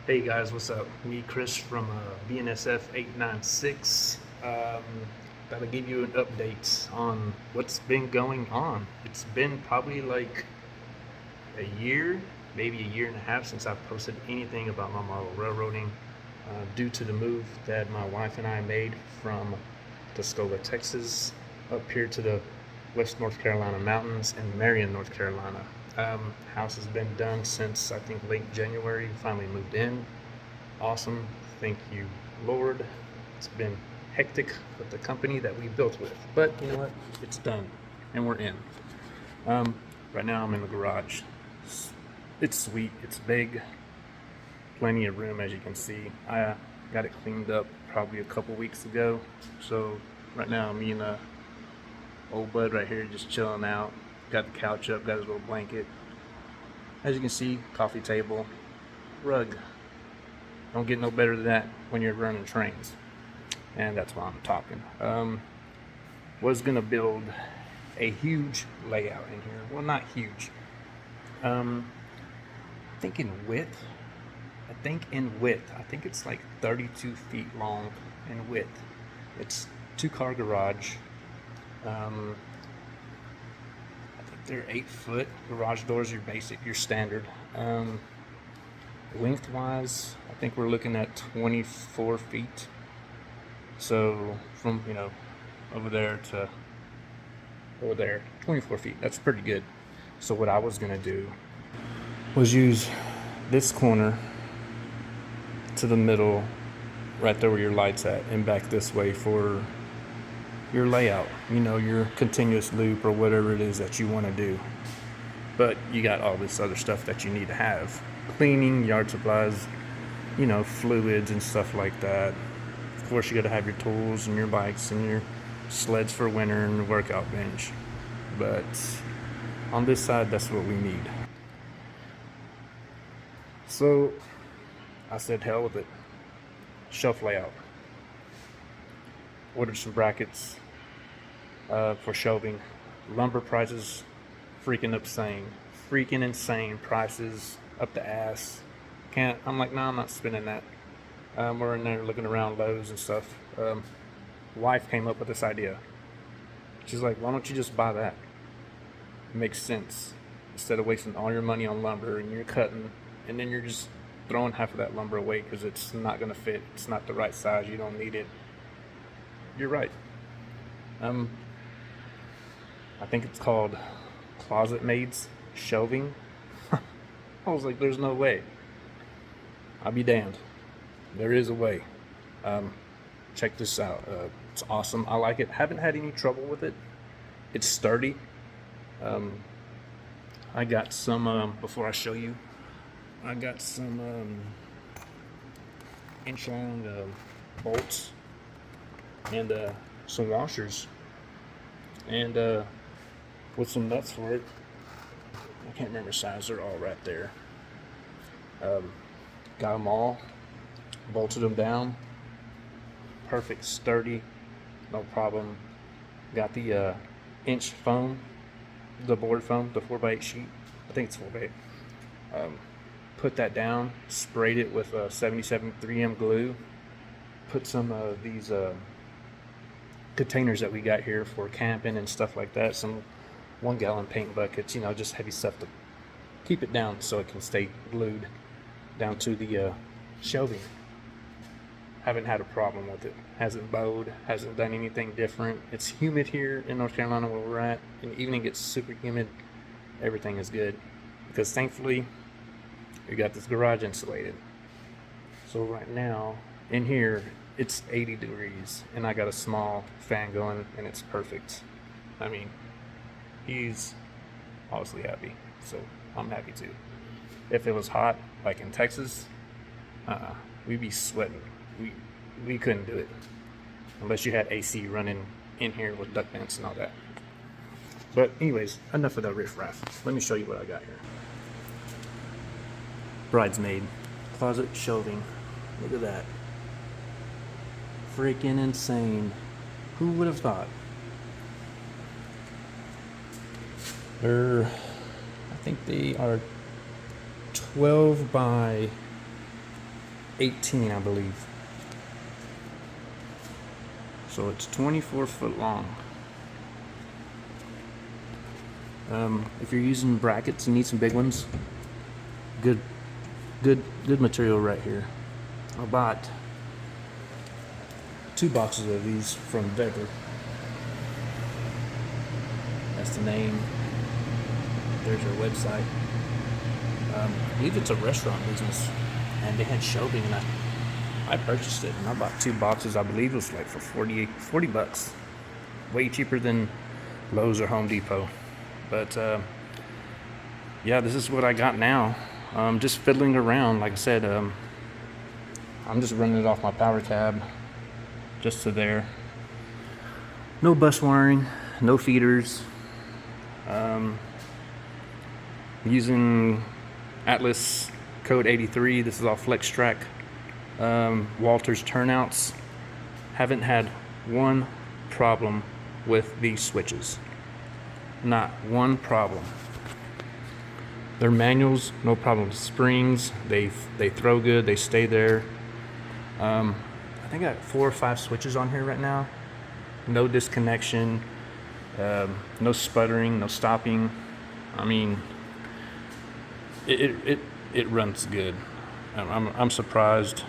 Hey guys, what's up? Me, Chris from BNSF 896. Gotta give you an update on what's been going on. It's been probably like a year, maybe a year and a half since I've posted anything about my model railroading due to the move that my wife and I made from Tuscola, Texas, up here to the West North Carolina mountains in Marion, North Carolina. House has been done since I think late January. Finally moved in. Awesome. Thank you, Lord. It's been hectic with the company that we built with, but you know what? It's done, and we're in. Um, right now, I'm in the garage. It's sweet. It's big. Plenty of room, as you can see. I got it cleaned up probably a couple weeks ago. So right now, me and old bud right here just chilling out. Got the couch up. Got his little blanket. As you can see, coffee table, rug. Don't get no better than that when you're running trains. And that's why I'm talking. Was gonna build a huge layout in here. Well, not huge. Thinking width. I think it's like 32 feet long in width. It's 2-car garage. I think they're 8-foot. Garage doors are basic, your standard. Lengthwise, I think we're looking at 24 feet. So from, over there to over there, 24 feet. That's pretty good. So what I was gonna do was use this corner to the middle, right there where your light's at, and back this way for your layout, your continuous loop or whatever it is that you want to do. But you got all this other stuff that you need to have: cleaning, yard supplies, fluids and stuff like that. Of course, you got to have your tools and your bikes and your sleds for winter and the workout bench. But on this side, that's what we need. So I said, hell with it. Shelf layout. Ordered some brackets for shelving. Lumber prices freaking insane prices, up the ass. I'm like, nah, I'm not spending that. We're in there looking around Lowe's and stuff. Wife came up with this idea. She's like, why don't you just buy that? It makes sense. Instead of wasting all your money on lumber and you're cutting, and then you're just throwing half of that lumber away because it's not going to fit. It's not the right size. You don't need it. You're right. I think it's called Closet Maids Shelving. I was like, there's no way. I'll be damned. There is a way. Check this out. It's awesome. I like it. Haven't had any trouble with it. It's sturdy. I got some, before I show you, I got some inch long bolts and some washers and with some nuts for it. I can't remember size. They're all right there. Got them all, bolted them down. Perfect, sturdy, no problem. Got the inch foam, the board foam, the 4x8 sheet. I think it's 4x8. Put that down, sprayed it with 77 3M glue. Put some of these containers that we got here for camping and stuff like that. Some 1-gallon paint buckets, just heavy stuff to keep it down so it can stay glued down to the shelving. Haven't had a problem with it. Hasn't bowed, hasn't done anything different. It's humid here in North Carolina where we're at. In the evening it's super humid. Everything is good because thankfully we got this garage insulated. So right now in here it's 80 degrees and I got a small fan going and it's perfect. I mean, he's obviously happy, so I'm happy too. If it was hot like in Texas, we'd be sweating. We couldn't do it unless you had AC running in here with duct vents and all that. But anyways, enough of that riffraff. Let me show you what I got here. Bridesmaid closet shelving. Look at that. Freaking insane. Who would have thought? I think they are 12 by 18, I believe. So it's 24 foot long. If you're using brackets, you need some big ones. Good material right here. I bought 2 boxes of these from Weber. That's the name. There's their website. I believe it's a restaurant business, and they had shelving, and I purchased it, and I bought 2 boxes. I believe it was like for 40 bucks. Way cheaper than Lowe's or Home Depot. But yeah, this is what I got now. Just fiddling around. Like I said, I'm just running it off my power cab, just to there. No bus wiring, no feeders. Using Atlas code 83. This is all FlexTrack. Walters turnouts. Haven't had one problem with these switches. Not one problem. Their manuals, no problem. Springs, they throw good. They stay there. I think I got 4 or 5 switches on here right now. No disconnection. No sputtering. No stopping. I mean, it runs good. I'm surprised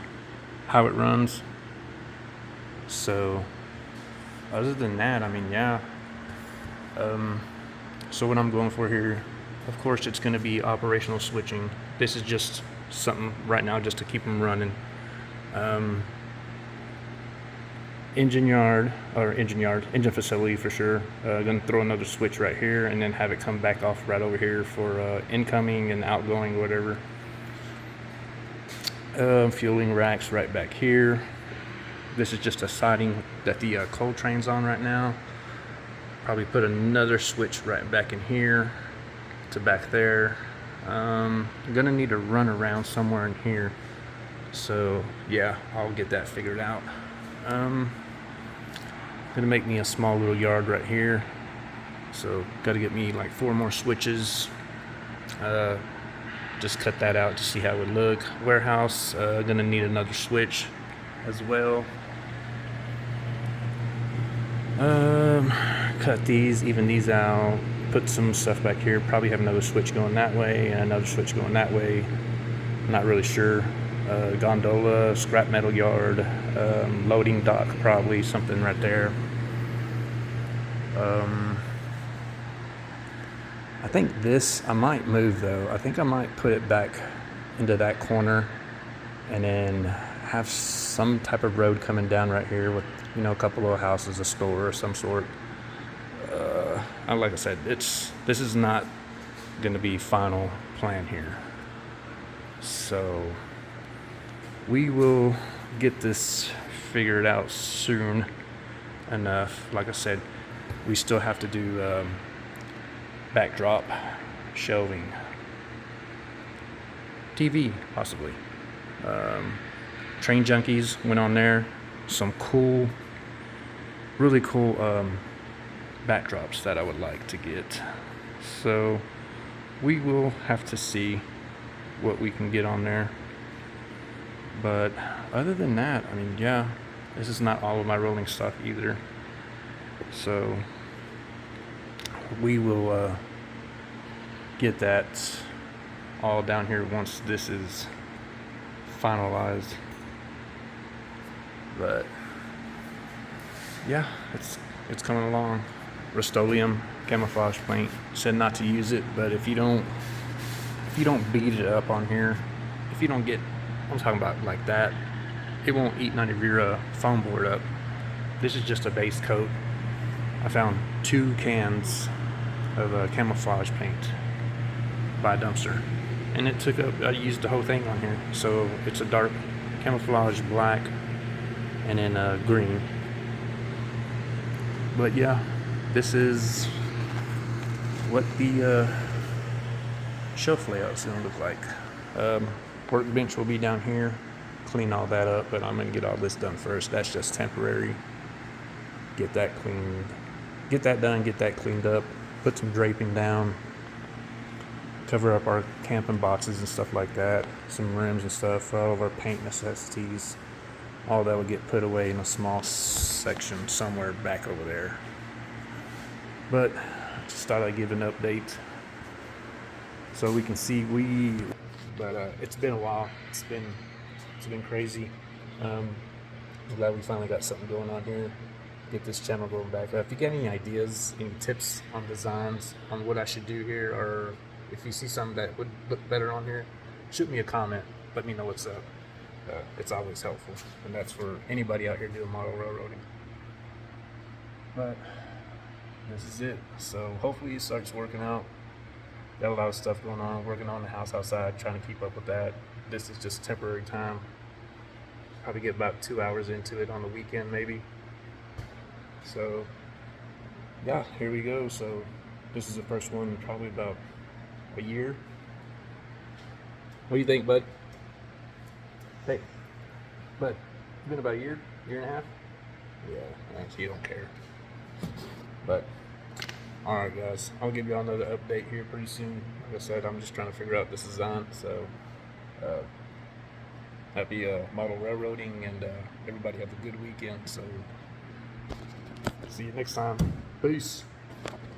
how it runs. So, other than that, I mean, yeah. So what I'm going for here, of course, it's going to be operational switching. This is just something right now just to keep them running. Engine facility for sure. Going to throw another switch right here and then have it come back off right over here for incoming and outgoing, whatever. Fueling racks right back here. This is just a siding that the coal train's on right now. Probably put another switch right back in here to back there. I'm gonna need to run around somewhere in here. So yeah, I'll get that figured out. Gonna make me a small little yard right here. So gotta get me like 4 more switches. Just cut that out to see how it would look. Warehouse, gonna need another switch as well. Cut these, even these out, put some stuff back here. Probably have another switch going that way and another switch going that way. Not really sure. Gondola, scrap metal yard, loading dock, probably something right there. I think this, I might move though. I think I might put it back into that corner and then have some type of road coming down right here with, a couple of houses, a store of some sort. Like I said, this is not going to be final plan here. So we will get this figured out soon enough. Like I said, we still have to do backdrop, shelving, TV possibly. Train Junkies went on there. Some really cool backdrops that I would like to get. So we will have to see what we can get on there. But other than that, I mean, yeah, this is not all of my rolling stock either. So we will get that all down here once this is finalized. But yeah, it's coming along. Rust-Oleum camouflage paint. Said not to use it, but if you don't beat it up on here, if you don't get, I'm talking about like that, it won't eat none of your foam board up. This is just a base coat. I found 2 cans of camouflage paint by a dumpster, and it took up, I used the whole thing on here. So it's a dark camouflage black and then green. But yeah, this is what the shelf layout is going to look like. Workbench will be down here. Clean all that up, but I'm going to get all this done first. That's just temporary. Get that cleaned. Get that done, get that cleaned up. Put some draping down. cover up our camping boxes and stuff like that, some rims and stuff, all of our paint necessities. All that would get put away in a small section somewhere back over there. But just thought I'd give an update so we can see but it's been a while. It's been crazy. um, I'm glad we finally got something going on here, get this channel going back up. If you got any ideas, any tips on designs on what I should do here, or if you see something that would look better on here, shoot me a comment, let me know what's up. It's always helpful, and that's for anybody out here doing model railroading. But this is it. So hopefully it starts working out. Got a lot of stuff going on, working on the house outside, trying to keep up with that. This is just temporary time. Probably get about 2 hours into it on the weekend, maybe. So yeah, here we go. So this is the first one in probably about a year. What do you think, bud? Hey, bud, it's been about a year and a half. Yeah, actually, you don't care. But all right, guys, I'll give you all another update here pretty soon. Like I said, I'm just trying to figure out this design. So happy model railroading, and everybody have a good weekend. So see you next time. Peace.